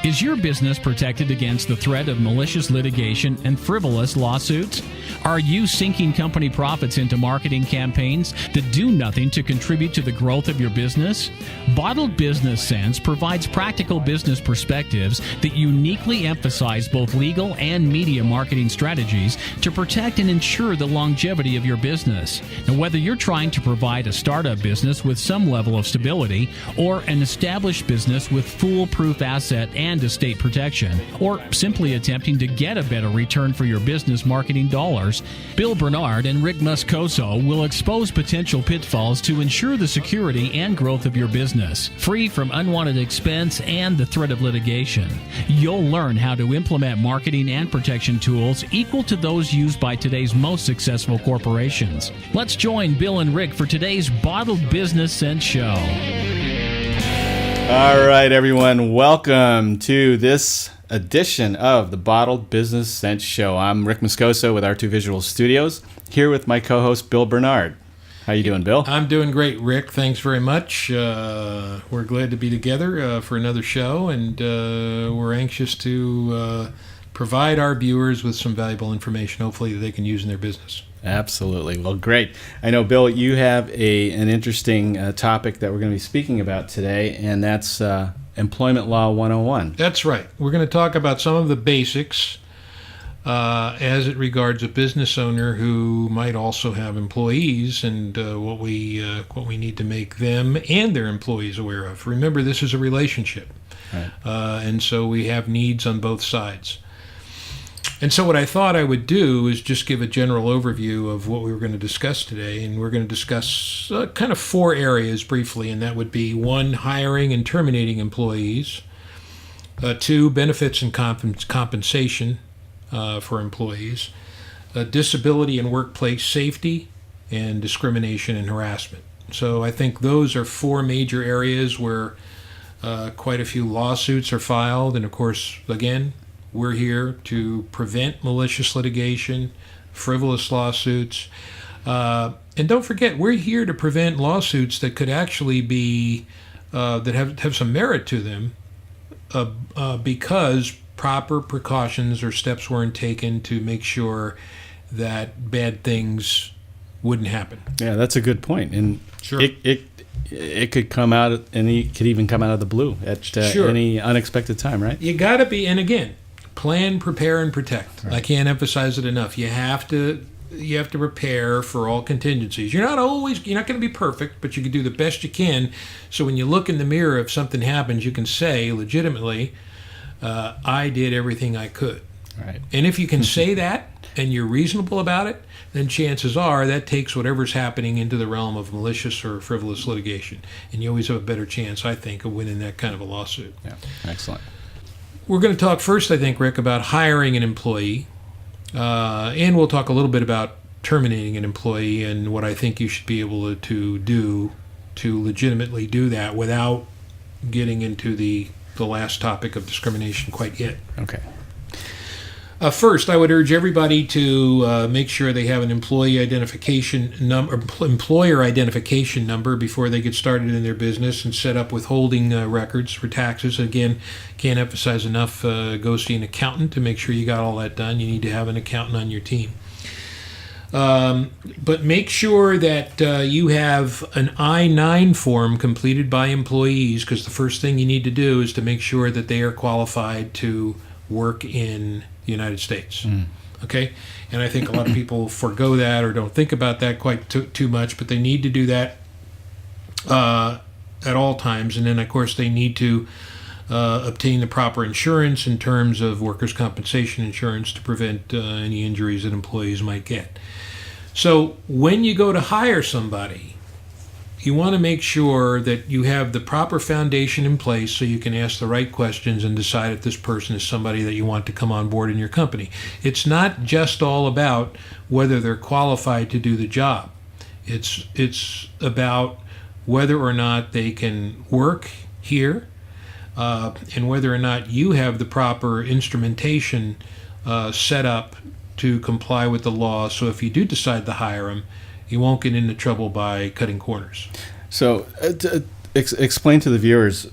Is your business protected against the threat of malicious litigation and frivolous lawsuits? Are you sinking company profits into marketing campaigns that do nothing to contribute to the growth of your business? Bottled Business Sense provides practical business perspectives that uniquely emphasize both legal and media marketing strategies to protect and ensure the longevity of your business. Now, whether you're trying to provide a startup business with some level of stability or an established business with foolproof asset and estate protection, or simply attempting to get a better return for your business marketing dollars, Bill Bernard and Rick Moscoso will expose potential pitfalls to ensure the security and growth of your business, free from unwanted expense and the threat of litigation. You'll learn how to implement marketing and protection tools equal to those used by today's most successful corporations. Let's join Bill and Rick for today's Bottled Business Sense show. All right, everyone. Welcome to this edition of the Bottled Business Sense Show. I'm Rick Moscoso with R2 Visual Studios, here with my co-host Bill Bernard. How you doing, Bill? I'm doing great, Rick. Thanks very much. We're glad to be together for another show, and we're anxious to provide our viewers with some valuable information, hopefully, that they can use in their business. Absolutely. Well, great. I know, Bill, you have an interesting topic that we're going to be speaking about today, and that's Employment Law 101. That's right. We're going to talk about some of the basics as it regards a business owner who might also have employees, and what we need to make them and their employees aware of. Remember, this is a relationship, Right. And so we have needs on both sides. And so what I thought I would do is just give a general overview of what we were going to discuss today. And we're going to discuss kind of four areas briefly, and that would be 1, hiring and terminating employees, 2, benefits and compensation for employees, disability and workplace safety, and discrimination and harassment. So I think those are four major areas where quite a few lawsuits are filed. And of course, again, we're here to prevent malicious litigation, frivolous lawsuits. And don't forget, we're here to prevent lawsuits that could actually be, that have some merit to them because proper precautions or steps weren't taken to make sure that bad things wouldn't happen. Yeah, that's a good point. And Sure. it could come out, and it could even come out of the blue at Sure. any unexpected time, right? You got to be, and again, plan, prepare, and protect. Right. I can't emphasize it enough. You have to prepare for all contingencies. You're not going to be perfect, but you can do the best you can. So when you look in the mirror, if something happens, you can say legitimately, I did everything I could. Right. And if you can say that and you're reasonable about it, then chances are that takes whatever's happening into the realm of malicious or frivolous litigation. And you always have a better chance, I think, of winning that kind of a lawsuit. Yeah, excellent. We're going to talk first, I think, Rick, about hiring an employee. And we'll talk a little bit about terminating an employee and what I think you should be able to do to legitimately do that without getting into the last topic of discrimination quite yet. Okay. First, I would urge everybody to make sure they have an employer identification number before they get started in their business, and set up withholding records for taxes. Again, can't emphasize enough, go see an accountant to make sure you got all that done. You need to have an accountant on your team. But make sure that you have an I-9 form completed by employees, because the first thing you need to do is to make sure that they are qualified to work in the United States. Okay? And I think a lot of people forego that or don't think about that quite too much, but they need to do that at all times. And then, of course, they need to obtain the proper insurance in terms of workers' compensation insurance to prevent any injuries that employees might get. So when you go to hire somebody, you want to make sure that you have the proper foundation in place so you can ask the right questions and decide if this person is somebody that you want to come on board in your company. It's not just all about whether they're qualified to do the job. It's about whether or not they can work here, and whether or not you have the proper instrumentation set up to comply with the law. So if you do decide to hire them, you won't get into trouble by cutting corners. So explain to the viewers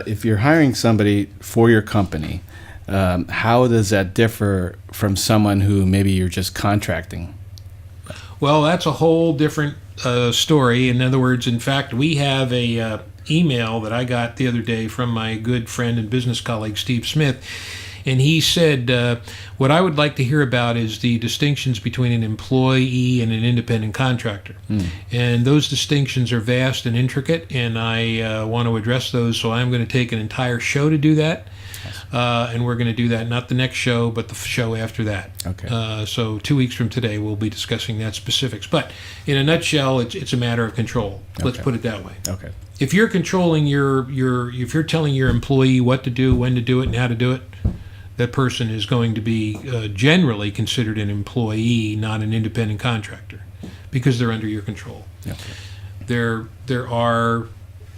if you're hiring somebody for your company, how does that differ from someone who maybe you're just contracting? Well, that's a whole different story. In other words, in fact, we have a email that I got the other day from my good friend and business colleague, Steve Smith. And he said, what I would like to hear about is the distinctions between an employee and an independent contractor. And those distinctions are vast and intricate, and I want to address those. So I'm going to take an entire show to do that. And we're going to do that not the next show, but the show after that. Okay. So 2 weeks from today, we'll be discussing that specifics. But in a nutshell, it's a matter of control. Let's put it that way. Okay. If you're controlling if you're telling your employee what to do, when to do it, and how to do it, that person is going to be generally considered an employee, not an independent contractor, because they're under your control. Okay. There are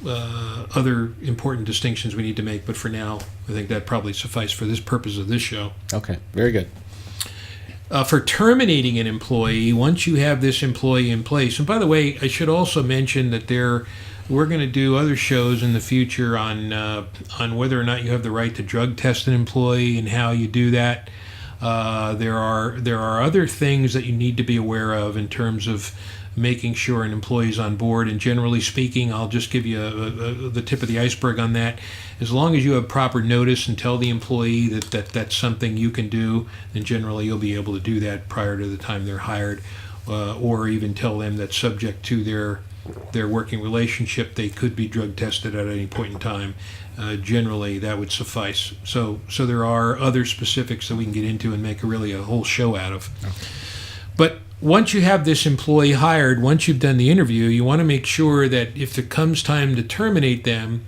other important distinctions we need to make, but for now, I think that probably suffice for this purpose of this show. Okay, very good. For terminating an employee, once you have this employee in place, and by the way, I should also mention that we're going to do other shows in the future on whether or not you have the right to drug test an employee and how you do that. There are other things that you need to be aware of in terms of making sure an employee is on board. And generally speaking, I'll just give you the tip of the iceberg on that. As long as you have proper notice and tell the employee that that's something you can do, then generally you'll be able to do that prior to the time they're hired, or even tell them that subject to their working relationship, they could be drug tested at any point in time. Generally, that would suffice. So there are other specifics that we can get into and make a whole show out of. Okay. But once you have this employee hired, once you've done the interview, you want to make sure that if it comes time to terminate them,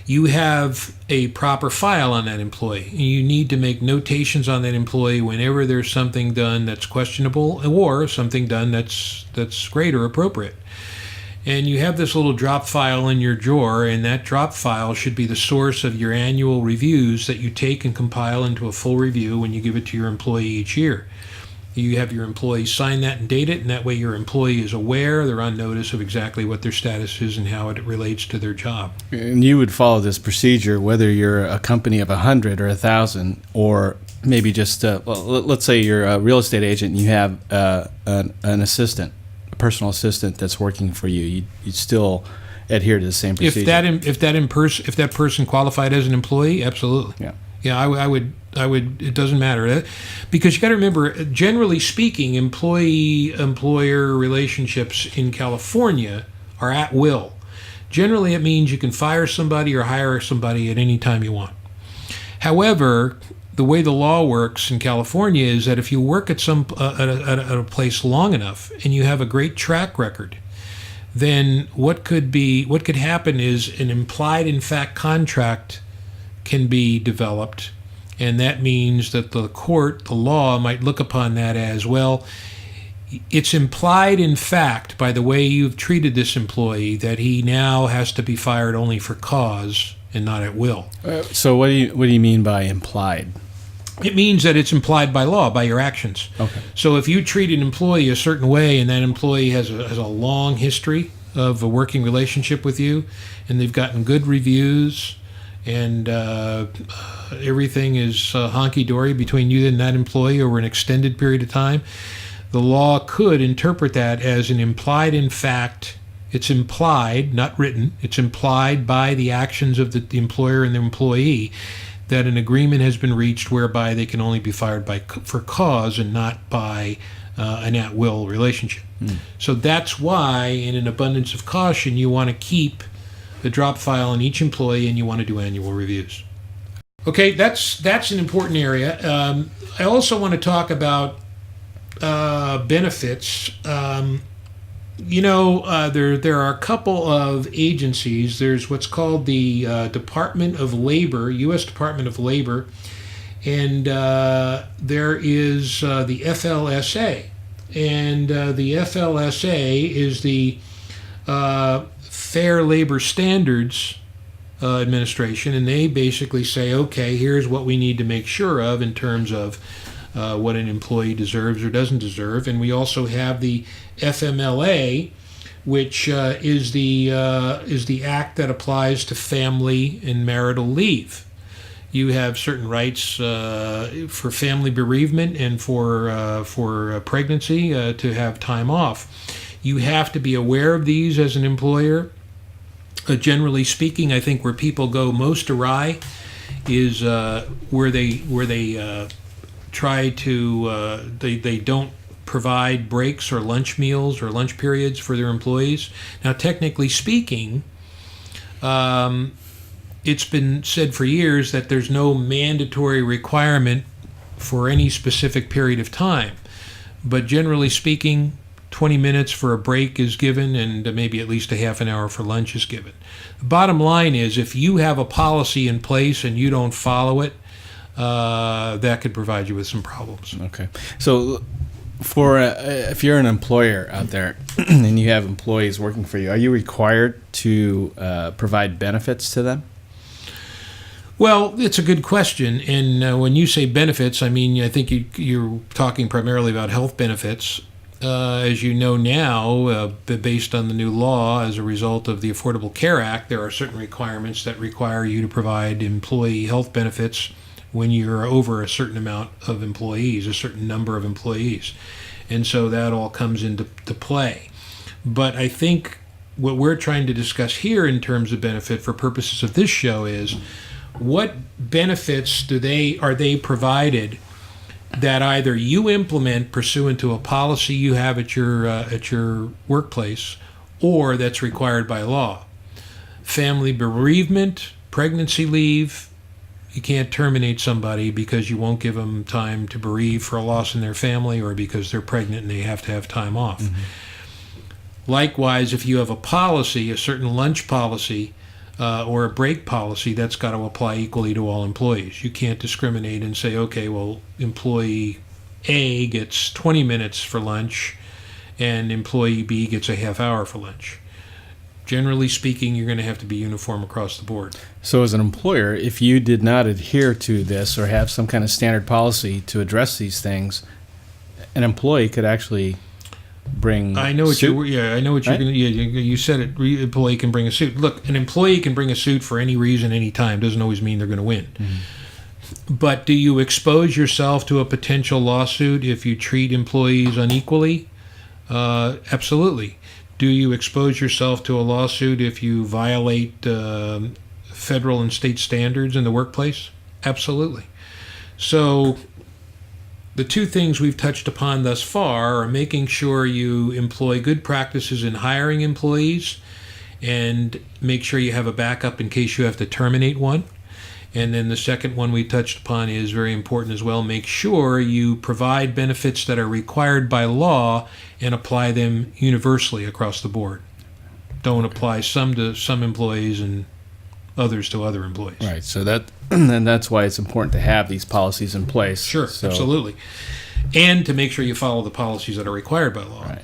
you have a proper file on that employee. And you need to make notations on that employee whenever there's something done that's questionable or something done that's great or appropriate. And you have this little drop file in your drawer, and that drop file should be the source of your annual reviews that you take and compile into a full review when you give it to your employee each year. You have your employee sign that and date it, and that way your employee is aware, they're on notice of exactly what their status is and how it relates to their job. And you would follow this procedure whether you're a company of 100 or 1,000, or maybe just, let's say you're a real estate agent and you have an assistant, a personal assistant that's working for you. You'd still adhere to the same procedure. If that person qualified as an employee, absolutely. Yeah, I would. It doesn't matter, because you got to remember, generally speaking, employee-employer relationships in California are at will. Generally, it means you can fire somebody or hire somebody at any time you want. However, the way the law works in California is that if you work at a place long enough and you have a great track record, then what could happen is an implied in fact contract can be developed, and that means that the law might look upon that as, well, it's implied in fact by the way you've treated this employee that he now has to be fired only for cause and not at will. So what do you mean by implied? It means that it's implied by law, by your actions. Okay. So if you treat an employee a certain way and that employee has a long history of a working relationship with you, and they've gotten good reviews, and everything is honky-dory between you and that employee over an extended period of time, the law could interpret that as an implied in fact. It's implied, not written, it's implied by the actions of the employer and the employee that an agreement has been reached whereby they can only be fired for cause and not by an at-will relationship. So that's why, in an abundance of caution, you want to keep the drop file on each employee, and you want to do annual reviews. Okay, that's an important area. I also want to talk about benefits. There are a couple of agencies. There's what's called the Department of Labor, U.S. Department of Labor, and there is the FLSA. And the FLSA is the Fair Labor Standards Administration, and they basically say, okay, here's what we need to make sure of in terms of what an employee deserves or doesn't deserve. And we also have the FMLA, which is the act that applies to family and marital leave. You have certain rights for family bereavement and for pregnancy to have time off. You have to be aware of these as an employer. Generally speaking, I think where people go most awry is where they try to they don't provide breaks or lunch meals or lunch periods for their employees. Now, technically speaking, it's been said for years that there's no mandatory requirement for any specific period of time. But generally speaking, 20 minutes for a break is given, and maybe at least a half an hour for lunch is given. The bottom line is, if you have a policy in place and you don't follow it, that could provide you with some problems. Okay. So if you're an employer out there and you have employees working for you, are you required to provide benefits to them? Well, it's a good question. And when you say benefits, I think you're talking primarily about health benefits. As you know now, based on the new law, as a result of the Affordable Care Act, there are certain requirements that require you to provide employee health benefits when you're over a certain amount of employees, a certain number of employees. And so that all comes into play. But I think what we're trying to discuss here in terms of benefit for purposes of this show is, what benefits are they provided that either you implement pursuant to a policy you have at your workplace, or that's required by law? Family bereavement, pregnancy leave. You can't terminate somebody because you won't give them time to bereave for a loss in their family, or because they're pregnant and they have to have time off. Mm-hmm. Likewise, if you have a policy, a certain lunch policy, or a break policy, that's got to apply equally to all employees. You can't discriminate and say, okay, well, employee A gets 20 minutes for lunch and employee B gets a half hour for lunch. Generally speaking, you're going to have to be uniform across the board. So as an employer, if you did not adhere to this or have some kind of standard policy to address these things, an employee could actually bring I know what suit, I know what you're right? going to. You said it. Employee can bring a suit. Look, an employee can bring a suit for any reason, any time. Doesn't always mean they're going to win. Mm-hmm. But do you expose yourself to a potential lawsuit if you treat employees unequally? Absolutely. Do you expose yourself to a lawsuit if you violate federal and state standards in the workplace? Absolutely. So the two things we've touched upon thus far are making sure you employ good practices in hiring employees, and make sure you have a backup in case you have to terminate one. And then the second one we touched upon is very important as well. Make sure you provide benefits that are required by law and apply them universally across the board. Don't apply some to some employees and others to other employees. Right. So that's why it's important to have these policies in place. Sure, So, absolutely. And to make sure you follow the policies that are required by law. Right.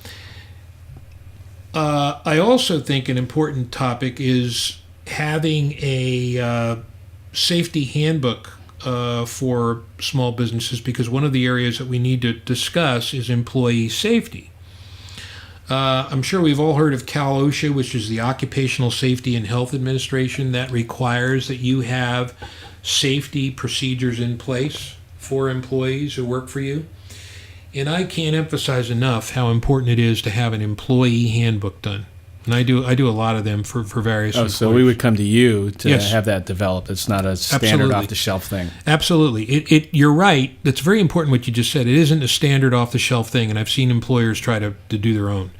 I also think an important topic is having a safety handbook for small businesses, because one of the areas that we need to discuss is employee safety. I'm sure we've all heard of Cal OSHA, which is the Occupational Safety and Health Administration, that requires that you have safety procedures in place for employees who work for you. And I can't emphasize enough how important it is to have an employee handbook done. And I do a lot of them for various employers. So we would come to you to Yes. have that developed. It's not a standard Absolutely. off-the-shelf thing. Absolutely. You're right. That's very important what you just said. It isn't a standard off-the-shelf thing, and I've seen employers try to do their own.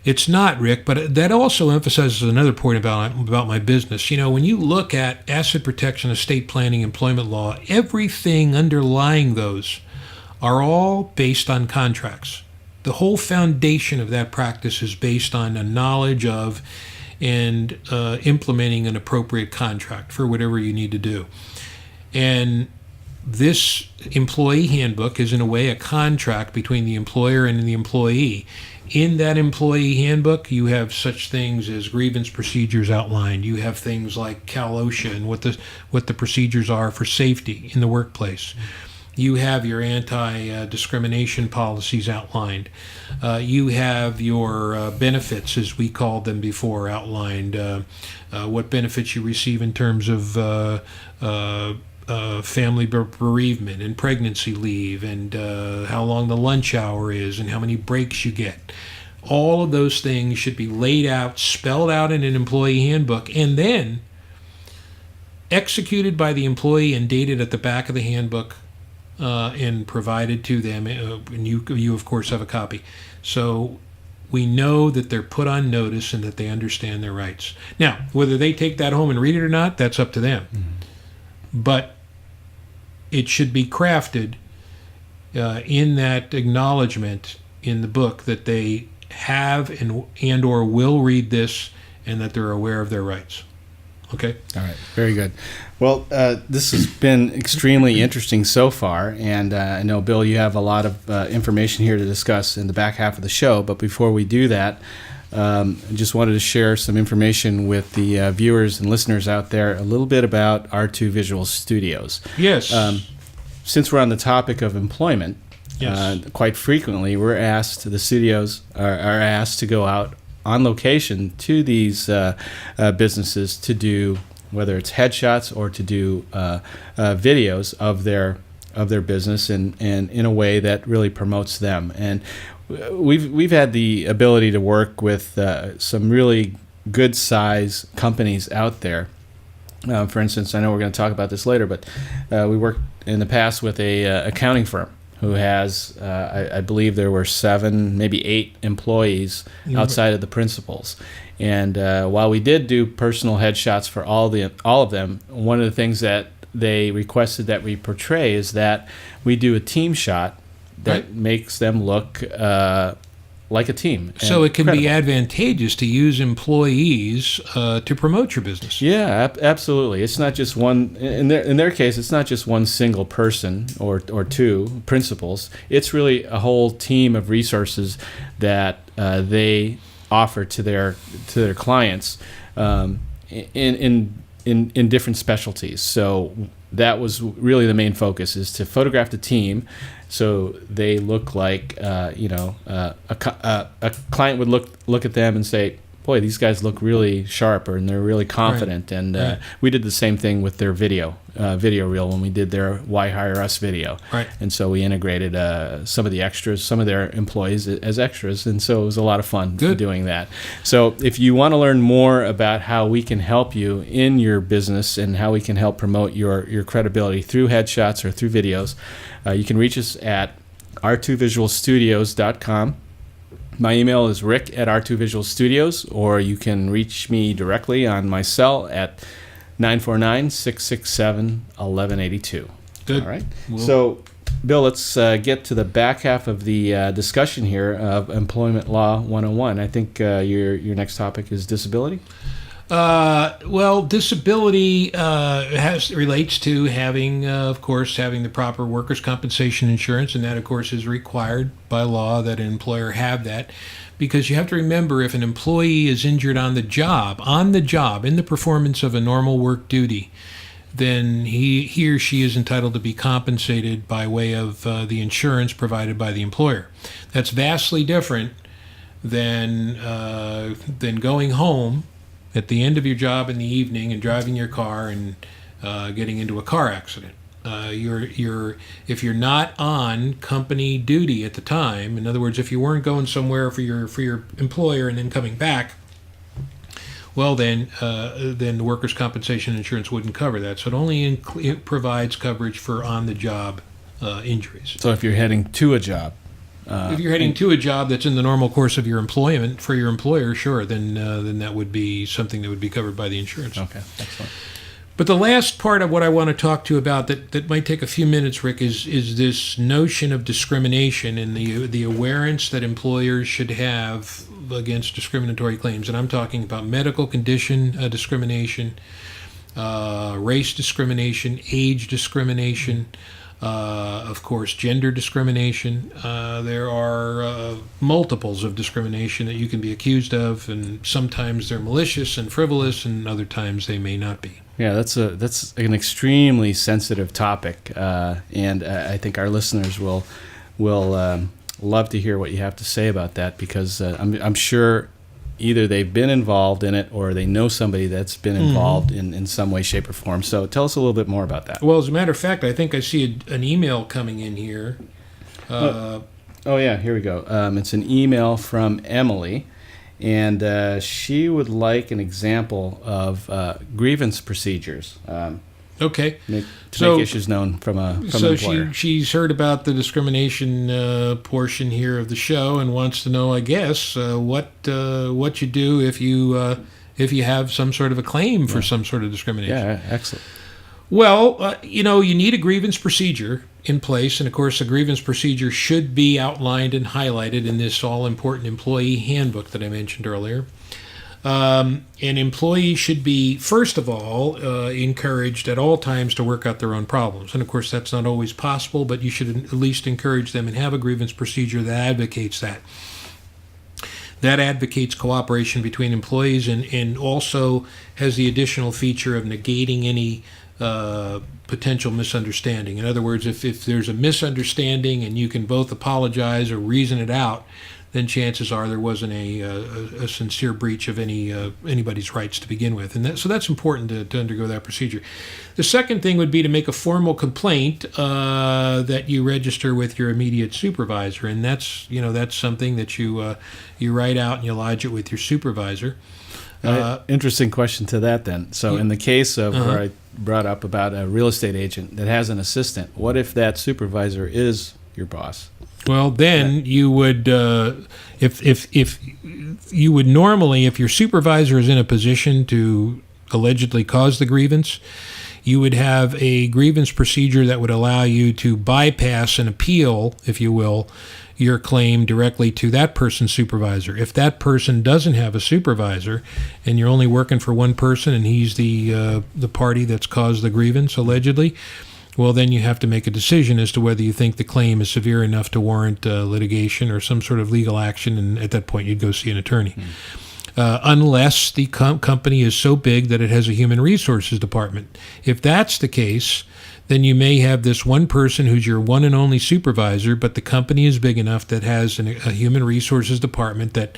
It's not, Rick, but that also emphasizes another point about my business. You know, when you look at asset protection, estate planning, employment law, everything underlying those are all based on contracts. The whole foundation of that practice is based on a knowledge of and implementing an appropriate contract for whatever you need to do. And this employee handbook is, in a way, a contract between the employer and the employee. In that employee handbook, you have such things as grievance procedures outlined. You have things like Cal OSHA and what the procedures are for safety in the workplace. You have your anti-discrimination policies outlined. You have your benefits, as we called them before, outlined. What benefits you receive in terms of family bereavement and pregnancy leave, and how long the lunch hour is, and how many breaks you get. All of those things should be laid out, spelled out in an employee handbook, and then executed by the employee and dated at the back of the handbook and provided to them. And you, of course, have a copy. So we know that they're put on notice and that they understand their rights. Now, whether they take that home and read it or not, that's up to them. Mm-hmm. But it should be crafted in that acknowledgement in the book that they have and or will read this, and that they're aware of their rights. Okay? All right. Very good. Well, this has been extremely interesting so far, and I know, Bill, you have a lot of information here to discuss in the back half of the show, but before we do that, I just wanted to share some information with the viewers and listeners out there, a little bit about R2 Visual Studios. Yes. Since we're on the topic of employment, yes. Quite frequently the studios are asked to go out on location to these businesses to do, whether it's headshots or to do videos of their business, and in a way that really promotes them. And we've had the ability to work with some really good size companies out there. For instance, I know we're going to talk about this later, but we worked in the past with a accounting firm who has, I believe there were 7, maybe 8 employees outside of the principals. And while we did do personal headshots for all of them, one of the things that they requested that we portray is that we do a team shot that makes them look like a team. So it can be advantageous to use employees to promote your business. Yeah, absolutely. It's not just one. In their case, it's not just one single person or 2 principals. It's really a whole team of resources that they offer to their clients in different specialties. So that was really the main focus, is to photograph the team so they look like a client would look at them and say, boy, these guys look really sharp, and they're really confident. Right. And we did the same thing with their video reel when we did their Why Hire Us video. Right. And so we integrated some of the extras, some of their employees as extras, and so it was a lot of fun doing that. So if you want to learn more about how we can help you in your business and how we can help promote your credibility through headshots or through videos, you can reach us at r2visualstudios.com. My email is rick@r2visualstudios, or you can reach me directly on my cell at 949-667-1182. Good. All right. So, Bill, let's get to the back half of the discussion here of Employment Law 101. I think your next topic is disability. Well, disability relates to having, of course, having the proper workers' compensation insurance, and that, of course, is required by law that an employer have that, because you have to remember, if an employee is injured on the job, in the performance of a normal work duty, then he or she is entitled to be compensated by way of the insurance provided by the employer. That's vastly different than going home at the end of your job in the evening and driving your car and getting into a car accident. If you're not on company duty at the time, in other words, if you weren't going somewhere for your employer and then coming back, well, then the workers' compensation insurance wouldn't cover that. So it only it provides coverage for on-the-job injuries. So if you're heading to a job, if you're heading to a job that's in the normal course of your employment for your employer, sure, then that would be something that would be covered by the insurance. Okay, excellent. But the last part of what I want to talk to you about that might take a few minutes, Rick, is this notion of discrimination and the awareness that employers should have against discriminatory claims. And I'm talking about medical condition discrimination, race discrimination, age discrimination, Of course, gender discrimination. There are multiples of discrimination that you can be accused of, and sometimes they're malicious and frivolous, and other times they may not be. Yeah, that's an extremely sensitive topic, and I think our listeners will love to hear what you have to say about that, because I'm sure either they've been involved in it or they know somebody that's been involved in some way, shape, or form. So tell us a little bit more about that. Well, as a matter of fact, I think I see an email coming in here. Oh yeah, here we go. It's an email from Emily, and she would like an example of grievance procedures. Okay. Make issues known from an employer. She's heard about the discrimination portion here of the show and wants to know, I guess, what you do if you have some sort of a claim for some sort of discrimination. Yeah, excellent. Well, you need a grievance procedure in place, and of course, a grievance procedure should be outlined and highlighted in this all-important employee handbook that I mentioned earlier. An employee should be, first of all, encouraged at all times to work out their own problems. And of course, that's not always possible, but you should at least encourage them and have a grievance procedure that advocates that. That advocates cooperation between employees and also has the additional feature of negating any potential misunderstanding. In other words, if there's a misunderstanding and you can both apologize or reason it out, then chances are there wasn't a sincere breach of anybody's rights to begin with. And so that's important to undergo that procedure. The second thing would be to make a formal complaint that you register with your immediate supervisor. And that's something that you write out and you lodge it with your supervisor. Interesting question to that then. So in the case of where I brought up about a real estate agent that has an assistant, what if that supervisor is your boss? Well, then you would, if you would normally, if your supervisor is in a position to allegedly cause the grievance, you would have a grievance procedure that would allow you to bypass and appeal, if you will, your claim directly to that person's supervisor. If that person doesn't have a supervisor and you're only working for one person and he's the party that's caused the grievance, allegedly, well, then you have to make a decision as to whether you think the claim is severe enough to warrant litigation or some sort of legal action, and at that point you'd go see an attorney. Unless the company is so big that it has a human resources department. If that's the case, then you may have this one person who's your one and only supervisor, but the company is big enough that has a human resources department that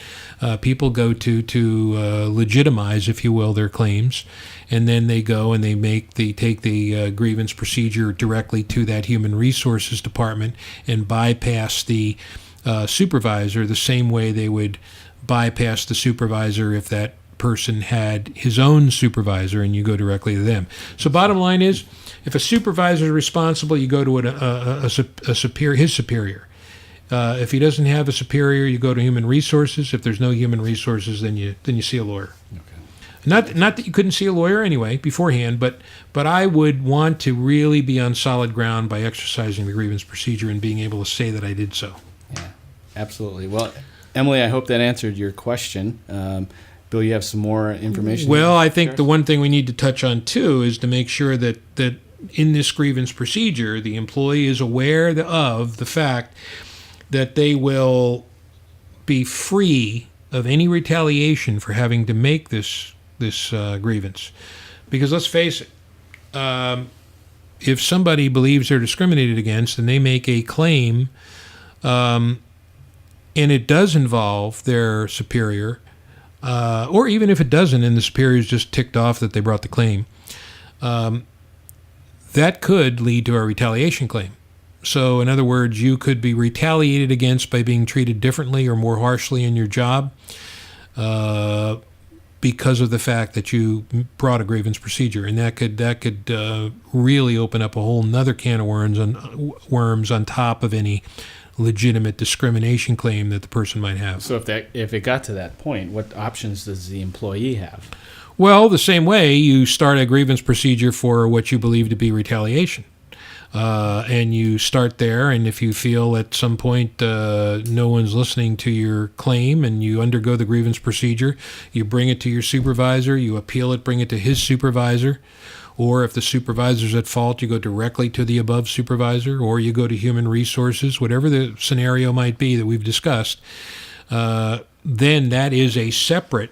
people go to legitimize, if you will, their claims. And then they go and they take the grievance procedure directly to that human resources department and bypass the supervisor the same way they would bypass the supervisor if that person had his own supervisor and you go directly to them. So bottom line is, if a supervisor is responsible, you go to his superior. If he doesn't have a superior, you go to human resources. If there's no human resources, then you see a lawyer. Okay. Not that you couldn't see a lawyer anyway beforehand, but I would want to really be on solid ground by exercising the grievance procedure and being able to say that I did so. Yeah, absolutely. Well, Emily, I hope that answered your question. Bill, you have some more information? Well, I think the one thing we need to touch on, too, is to make sure that in this grievance procedure, the employee is aware of the fact that they will be free of any retaliation for having to make this grievance. Because let's face it, if somebody believes they're discriminated against and they make a claim, and it does involve their superior, or even if it doesn't and the superior is just ticked off that they brought the claim, that could lead to a retaliation claim. So in other words, you could be retaliated against by being treated differently or more harshly in your job because of the fact that you brought a grievance procedure, and that could really open up a whole nother can of worms on top of any legitimate discrimination claim that the person might have. So if it got to that point, what options does the employee have? Well, the same way you start a grievance procedure for what you believe to be retaliation. And you start there, and if you feel at some point no one's listening to your claim and you undergo the grievance procedure, you bring it to your supervisor, you appeal it, bring it to his supervisor, Or if the supervisor's at fault, you go directly to the above supervisor, or you go to human resources, whatever the scenario might be that we've discussed. Then that is a separate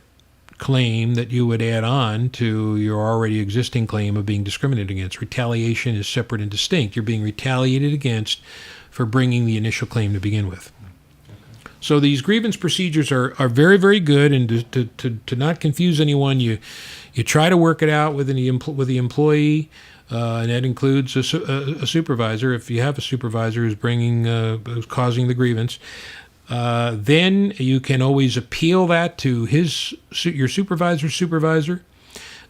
claim that you would add on to your already existing claim of being discriminated against. Retaliation is separate and distinct. You're being retaliated against for bringing the initial claim to begin with. So these grievance procedures are very, very good, and to not confuse anyone, you try to work it out with the employee, and that includes a supervisor. If you have a supervisor who's causing the grievance, then you can always appeal that to your supervisor's supervisor.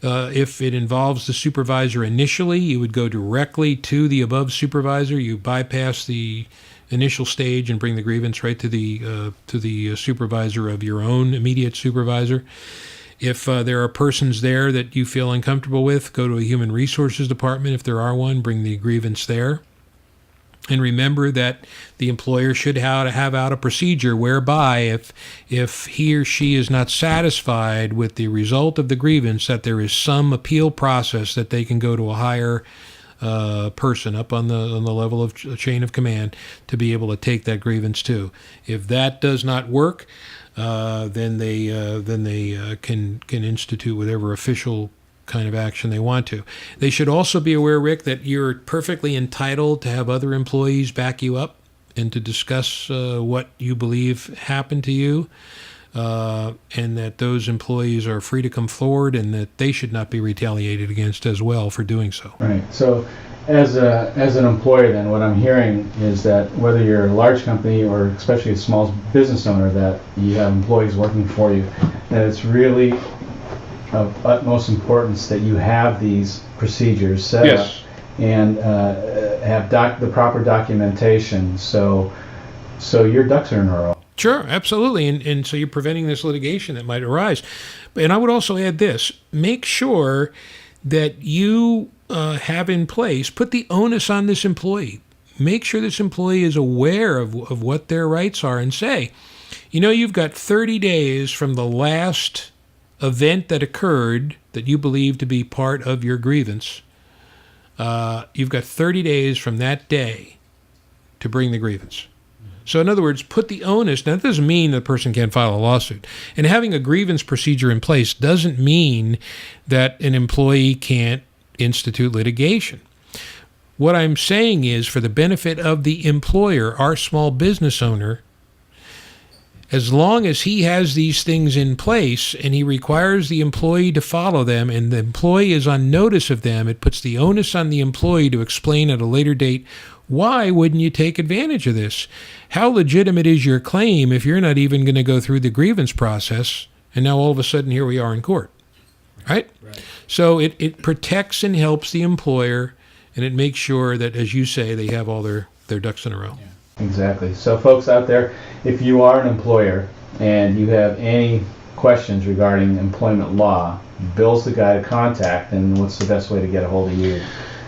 If it involves the supervisor initially, you would go directly to the above supervisor. You bypass the initial stage and bring the grievance right to the supervisor of your own immediate supervisor. If there are persons there that you feel uncomfortable with, go to a human resources department. If there are one, bring the grievance there. And remember that the employer should have out a procedure whereby if he or she is not satisfied with the result of the grievance, that there is some appeal process that they can go to a higher person up on the level of chain of command to be able to take that grievance to. If that does not work, then they can institute whatever official kind of action they want to. They should also be aware, Rick, that you're perfectly entitled to have other employees back you up and to discuss what you believe happened to you, and that those employees are free to come forward, and that they should not be retaliated against as well for doing so. Right. So as an employer, then, what I'm hearing is that whether you're a large company or especially a small business owner, that you have employees working for you, that it's really of utmost importance that you have these procedures set up and have the proper documentation, so your ducks are in a row. Sure, absolutely, and so you're preventing this litigation that might arise. And I would also add this: make sure that you have in place, put the onus on this employee. Make sure this employee is aware of what their rights are, and say, you've got 30 days from the last event that occurred that you believe to be part of your grievance. You've got 30 days from that day to bring the grievance. So in other words, put the onus. Now, that doesn't mean the person can't file a lawsuit. And having a grievance procedure in place doesn't mean that an employee can't institute litigation. What I'm saying is, for the benefit of the employer, our small business owner, as long as he has these things in place and he requires the employee to follow them and the employee is on notice of them, it puts the onus on the employee to explain at a later date, why wouldn't you take advantage of this? How legitimate is your claim if you're not even going to go through the grievance process, and now all of a sudden here we are in court, right? So it protects and helps the employer, and it makes sure that, as you say, they have all their ducks in a row. Yeah. Exactly. So folks out there, if you are an employer and you have any questions regarding employment law, Bill's the guy to contact, and what's the best way to get a hold of you?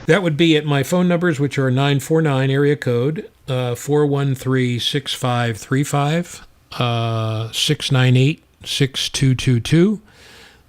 That would be at my phone numbers, which are 949 area code 413-6535, 698-6222.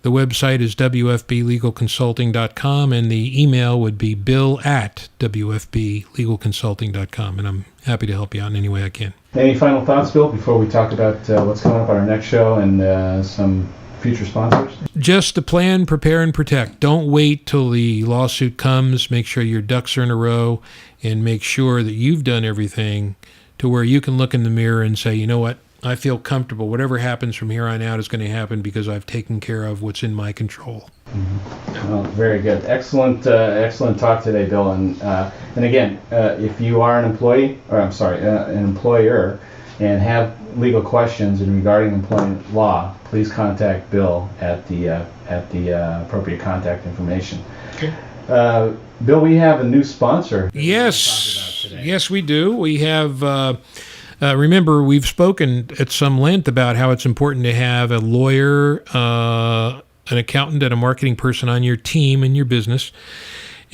The website is wfblegalconsulting.com, and the email would be bill@wfblegalconsulting.com, and I'm happy to help you out in any way I can. Any final thoughts, Bill, before we talk about what's coming up on our next show and some future sponsors? Just to plan, prepare, and protect. Don't wait till the lawsuit comes. Make sure your ducks are in a row, and make sure that you've done everything to where you can look in the mirror and say, you know what? I feel comfortable. Whatever happens from here on out is going to happen because I've taken care of what's in my control. Mm-hmm. Well, very good. Excellent talk today, Bill. And again, if you are an employee, or I'm sorry, an employer, and have legal questions regarding employment law, please contact Bill at the appropriate contact information. Okay. Bill, we have a new sponsor. Yes, we do. We have. Remember, we've spoken at some length about how it's important to have a lawyer, an accountant, and a marketing person on your team in your business.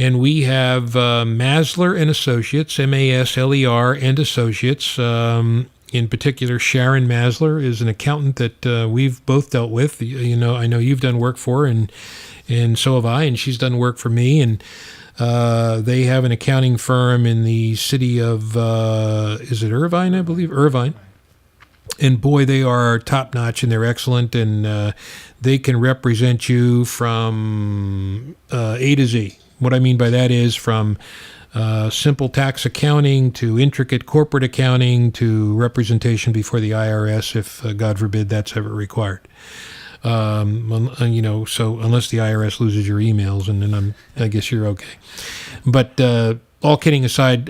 And we have Masler and Associates, MASLER and Associates. In particular, Sharon Masler is an accountant that we've both dealt with. I know you've done work for, and so have I, and she's done work for me. And they have an accounting firm in the city of, is it Irvine, I believe? Irvine. And boy, they are top-notch, and they're excellent, and they can represent you from A to Z. What I mean by that is from simple tax accounting to intricate corporate accounting to representation before the IRS, if God forbid that's ever required. So unless the IRS loses your emails, and then I guess you're okay. But all kidding aside,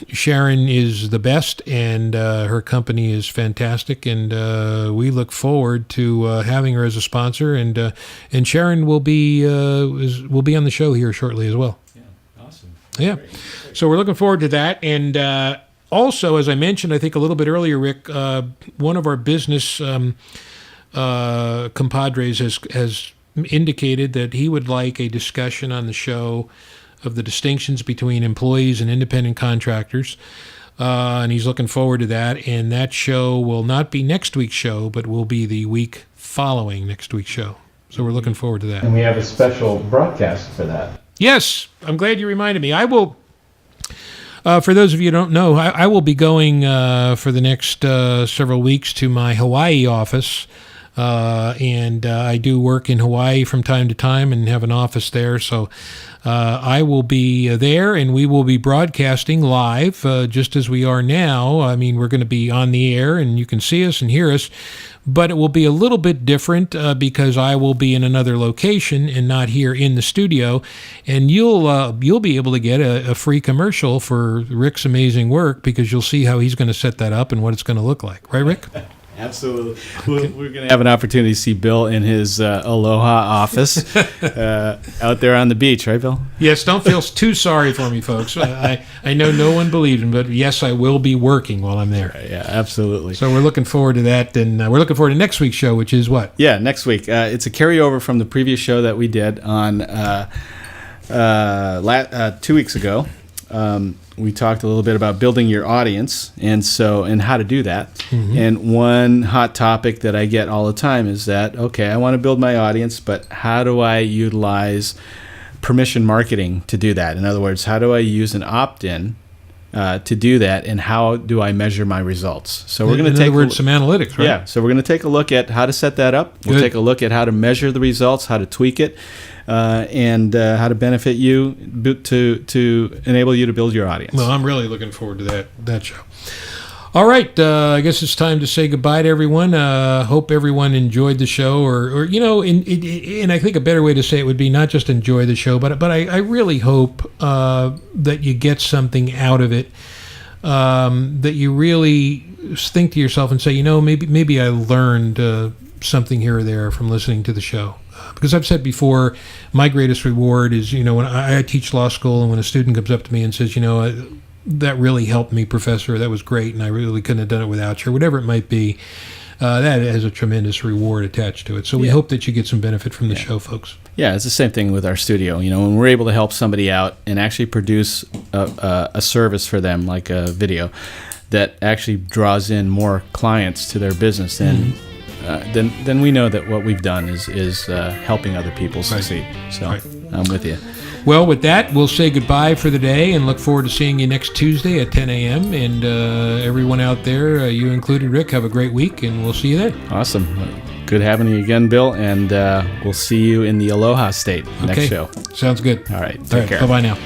Sharon is the best, and her company is fantastic, and we look forward to having her as a sponsor. And Sharon will be on the show here shortly as well. Yeah, awesome. Yeah, so we're looking forward to that. And also, as I mentioned, I think a little bit earlier, Rick, one of our business compadres has indicated that he would like a discussion on the show of the distinctions between employees and independent contractors, and he's looking forward to that. And that show will not be next week's show, but will be the week following next week's show. So we're looking forward to that. And we have a special broadcast for that. Yes, I'm glad you reminded me. I will. For those of you who don't know, I will be going for the next several weeks to my Hawaii office. And I do work in Hawaii from time to time and have an office there. So I will be there, and we will be broadcasting live just as we are now. I mean, we're going to be on the air, and you can see us and hear us. But it will be a little bit different because I will be in another location and not here in the studio. And you'll be able to get a free commercial for Rick's amazing work, because you'll see how he's going to set that up and what it's going to look like. Right, Rick? Absolutely. We're going to have an opportunity to see Bill in his Aloha office out there on the beach, right, Bill? Yes, don't feel too sorry for me, folks. I know no one believed him, but yes, I will be working while I'm there. Yeah, absolutely. So we're looking forward to that, and we're looking forward to next week's show, which is what? Yeah, next week. It's a carryover from the previous show that we did on 2 weeks ago. We talked a little bit about building your audience and how to do that. Mm-hmm. And one hot topic that I get all the time is that, okay, I want to build my audience, but how do I utilize permission marketing to do that? In other words, how do I use an opt-in to do that, and how do I measure my results? So we're going to take some analytics, right? Yeah. So we're going to take a look at how to set that up. We'll take a look at how to measure the results, how to tweak it, and how to benefit you to enable you to build your audience. Well, I'm really looking forward to that show. All right, I guess it's time to say goodbye to everyone. Hope everyone enjoyed the show, or and I think a better way to say it would be not just enjoy the show, but I really hope that you get something out of it, that you really think to yourself and say, maybe I learned something here or there from listening to the show. Because I've said before, my greatest reward is, when I teach law school, and when a student comes up to me and says, that really helped me, professor, that was great, and I really couldn't have done it without you, or whatever it might be, that has a tremendous reward attached to it. So we hope that you get some benefit from the show, folks. Yeah, it's the same thing with our studio. When we're able to help somebody out and actually produce a service for them, like a video, that actually draws in more clients to their business, then we know that what we've done is helping other people succeed. So I'm with you. Well, with that, we'll say goodbye for the day and look forward to seeing you next Tuesday at 10 a.m. And everyone out there, you included, Rick, have a great week, and we'll see you then. Awesome. Good having you again, Bill, and we'll see you in the Aloha State next show. Sounds good. All right. Take care. Bye-bye now.